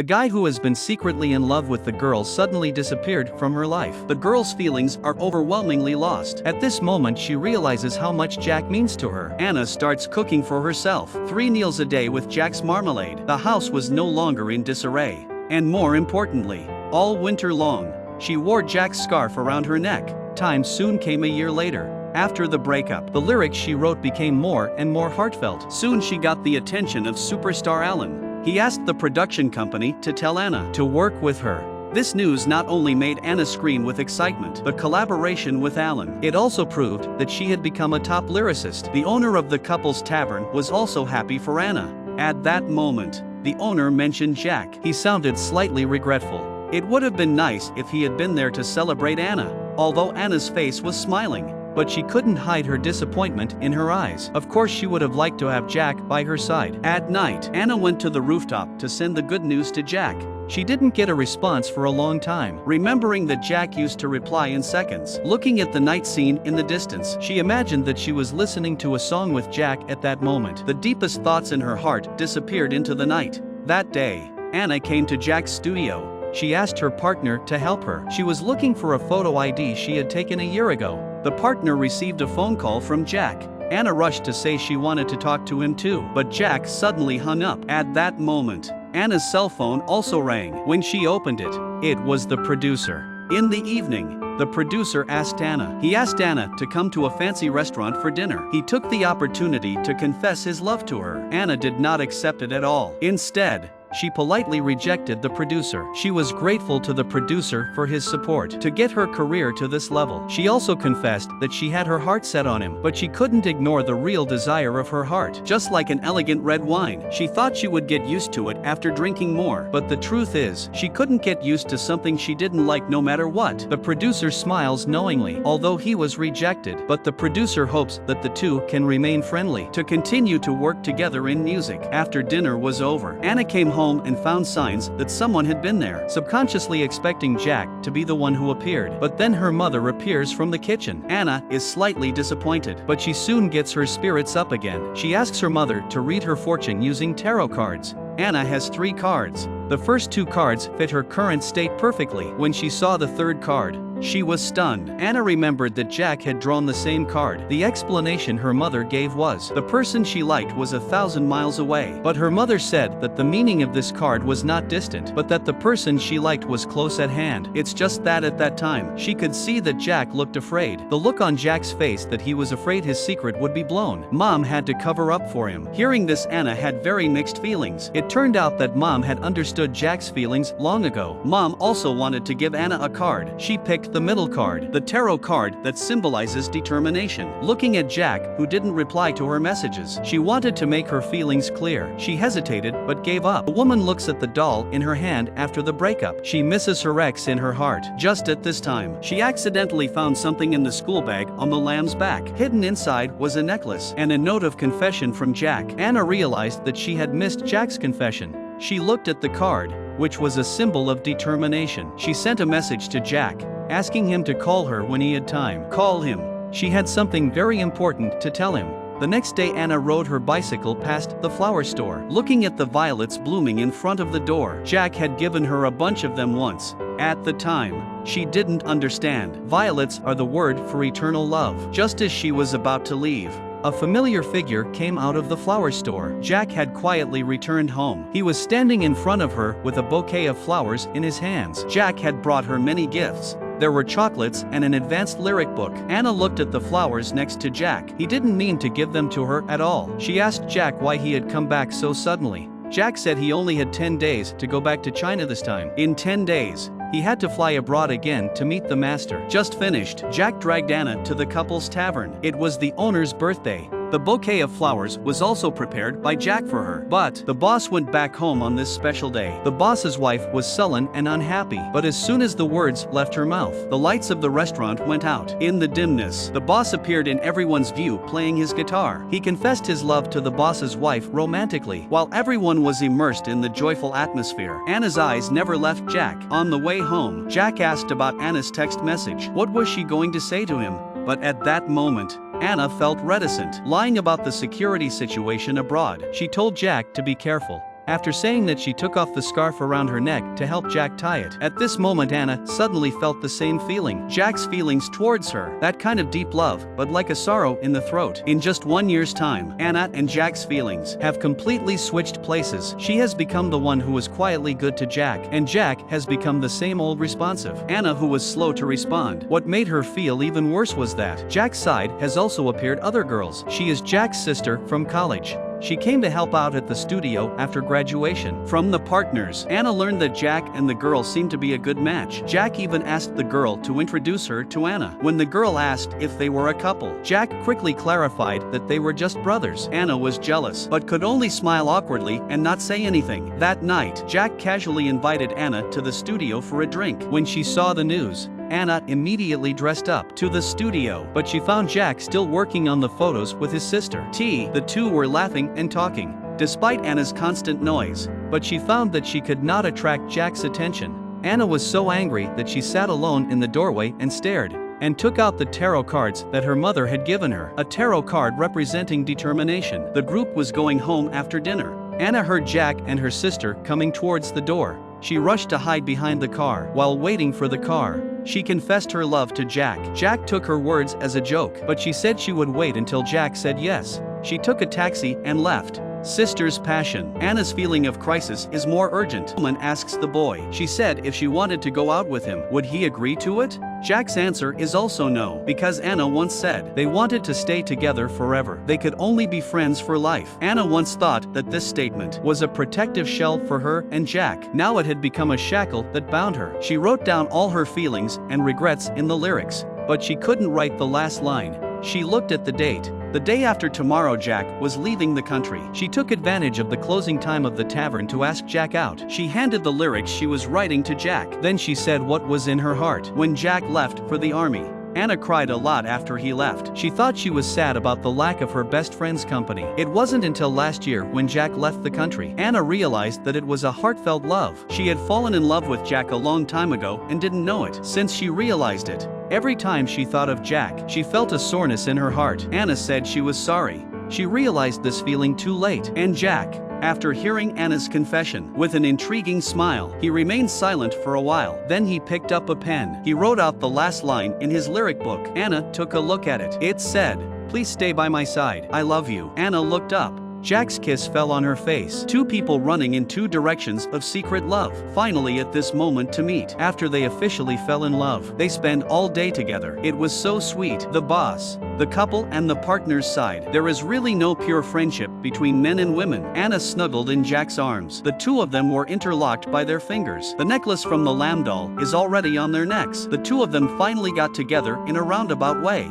guy who has been secretly in love with the girl suddenly disappeared from her life. The girl's feelings are overwhelmingly lost. At this moment she realizes how much Jack means to her. Anna starts cooking for herself. 3 meals a day with Jack's marmalade. The house was no longer in disarray. And more importantly, all winter long, she wore Jack's scarf around her neck. Time soon came a year later. After the breakup, the lyrics she wrote became more and more heartfelt. Soon she got the attention of superstar Alan. He asked the production company to tell Anna to work with her. This news not only made Anna scream with excitement, the collaboration with Alan. It also proved that she had become a top lyricist. The owner of the couple's tavern was also happy for Anna. At that moment, the owner mentioned Jack. He sounded slightly regretful. It would have been nice if he had been there to celebrate Anna, although Anna's face was smiling. But she couldn't hide her disappointment in her eyes. Of course she would have liked to have Jack by her side. At night, Anna went to the rooftop to send the good news to Jack. She didn't get a response for a long time, remembering that Jack used to reply in seconds. Looking at the night scene in the distance, she imagined that she was listening to a song with Jack at that moment. The deepest thoughts in her heart disappeared into the night. That day, Anna came to Jack's studio. She asked her partner to help her. She was looking for a photo ID she had taken a year ago. The partner received a phone call from Jack. Anna rushed to say she wanted to talk to him too, but Jack suddenly hung up. At that moment, Anna's cell phone also rang. When she opened it, it was the producer. In the evening, the producer asked Anna. He asked Anna to come to a fancy restaurant for dinner. He took the opportunity to confess his love to her. Anna did not accept it at all. Instead, she politely rejected the producer. She was grateful to the producer for his support to get her career to this level. She also confessed that she had her heart set on him, but she couldn't ignore the real desire of her heart. Just like an elegant red wine, she thought she would get used to it after drinking more. But the truth is, she couldn't get used to something she didn't like no matter what. The producer smiles knowingly, although he was rejected, but the producer hopes that the two can remain friendly to continue to work together in music. After dinner was over, Anna came home and found signs that someone had been there, subconsciously expecting Jack to be the one who appeared. But then her mother appears from the kitchen. Anna is slightly disappointed, but she soon gets her spirits up again. She asks her mother to read her fortune using tarot cards. Anna has 3 cards. The first 2 cards fit her current state perfectly. When she saw the 3rd card, she was stunned. Anna remembered that Jack had drawn the same card. The explanation her mother gave was, the person she liked was 1,000 miles away. But her mother said that the meaning of this card was not distant, but that the person she liked was close at hand. It's just that at that time, she could see that Jack looked afraid. The look on Jack's face that he was afraid his secret would be blown. Mom had to cover up for him. Hearing this, Anna had very mixed feelings. It turned out that Mom had understood Jack's feelings long ago. Mom also wanted to give Anna a card. She picked the middle card, the tarot card that symbolizes determination. Looking at Jack, who didn't reply to her messages, she wanted to make her feelings clear. She hesitated, but gave up. A woman looks at the doll in her hand after the breakup. She misses her ex in her heart. Just at this time, she accidentally found something in the school bag on the lamb's back. Hidden inside was a necklace and a note of confession from Jack. Anna realized that she had missed Jack's confession. She looked at the card, which was a symbol of determination. She sent a message to Jack, asking him to call her when he had time. Call him. She had something very important to tell him. The next day Anna rode her bicycle past the flower store. Looking at the violets blooming in front of the door, Jack had given her a bunch of them once. At the time, she didn't understand. Violets are the word for eternal love. Just as she was about to leave, a familiar figure came out of the flower store. Jack had quietly returned home. He was standing in front of her with a bouquet of flowers in his hands. Jack had brought her many gifts. There were chocolates and an advanced lyric book. Anna looked at the flowers next to Jack. He didn't mean to give them to her at all. She asked Jack why he had come back so suddenly. Jack said he only had 10 days to go back to China this time. In 10 days, he had to fly abroad again to meet the master. Just finished, Jack dragged Anna to the couple's tavern. It was the owner's birthday. The bouquet of flowers was also prepared by Jack for her. But the boss went back home on this special day. The boss's wife was sullen and unhappy. But as soon as the words left her mouth, the lights of the restaurant went out. In the dimness, the boss appeared in everyone's view playing his guitar. He confessed his love to the boss's wife romantically. While everyone was immersed in the joyful atmosphere, Anna's eyes never left Jack. On the way home, Jack asked about Anna's text message. What was she going to say to him? But at that moment, Anna felt reticent. Lying about the security situation abroad, she told Jack to be careful. After saying that, she took off the scarf around her neck to help Jack tie it. At this moment, Anna suddenly felt the same feeling. Jack's feelings towards her. That kind of deep love, but like a sorrow in the throat. In just 1 year's time, Anna and Jack's feelings have completely switched places. She has become the one who was quietly good to Jack, and Jack has become the same old responsive Anna who was slow to respond. What made her feel even worse was that Jack's side has also appeared other girls. She is Jack's sister from college. She came to help out at the studio after graduation. From the partners, Anna learned that Jack and the girl seemed to be a good match. Jack even asked the girl to introduce her to Anna. When the girl asked if they were a couple, Jack quickly clarified that they were just brothers. Anna was jealous, but could only smile awkwardly and not say anything. That night, Jack casually invited Anna to the studio for a drink. When she saw the news, Anna immediately dressed up to the studio, but she found Jack still working on the photos with his sister T. The two were laughing and talking, despite Anna's constant noise, but she found that she could not attract Jack's attention. Anna was so angry that she sat alone in the doorway and stared, and took out the tarot cards that her mother had given her, a tarot card representing determination. The group was going home after dinner. Anna heard Jack and her sister coming towards the door. She rushed to hide behind the car. While waiting for the car, she confessed her love to Jack. Jack took her words as a joke, but she said she would wait until Jack said yes. She took a taxi and left. Sister's passion. Anna's feeling of crisis is more urgent. The woman asks the boy. She said if she wanted to go out with him, would he agree to it? Jack's answer is also no, because Anna once said they wanted to stay together forever. They could only be friends for life. Anna once thought that this statement was a protective shell for her and Jack. Now it had become a shackle that bound her. She wrote down all her feelings and regrets in the lyrics, but she couldn't write the last line. She looked at the date. The day after tomorrow, Jack was leaving the country. She took advantage of the closing time of the tavern to ask Jack out. She handed the lyrics she was writing to Jack. Then she said what was in her heart. When Jack left for the army, Anna cried a lot after he left. She thought she was sad about the lack of her best friend's company. It wasn't until last year, when Jack left the country, Anna realized that it was a heartfelt love. She had fallen in love with Jack a long time ago and didn't know it. Since she realized it, every time she thought of Jack, she felt a soreness in her heart. Anna said she was sorry. She realized this feeling too late. And Jack, after hearing Anna's confession, with an intriguing smile, he remained silent for a while. Then he picked up a pen. He wrote out the last line in his lyric book. Anna took a look at it. It said, "Please stay by my side. I love you." Anna looked up. Jack's kiss fell on her face. Two people running in two directions of secret love. Finally at this moment to meet. After they officially fell in love, they spend all day together. It was so sweet. The boss, the couple and the partner's side. There is really no pure friendship between men and women. Anna snuggled in Jack's arms. The two of them were interlocked by their fingers. The necklace from the lamb doll is already on their necks. The two of them finally got together in a roundabout way.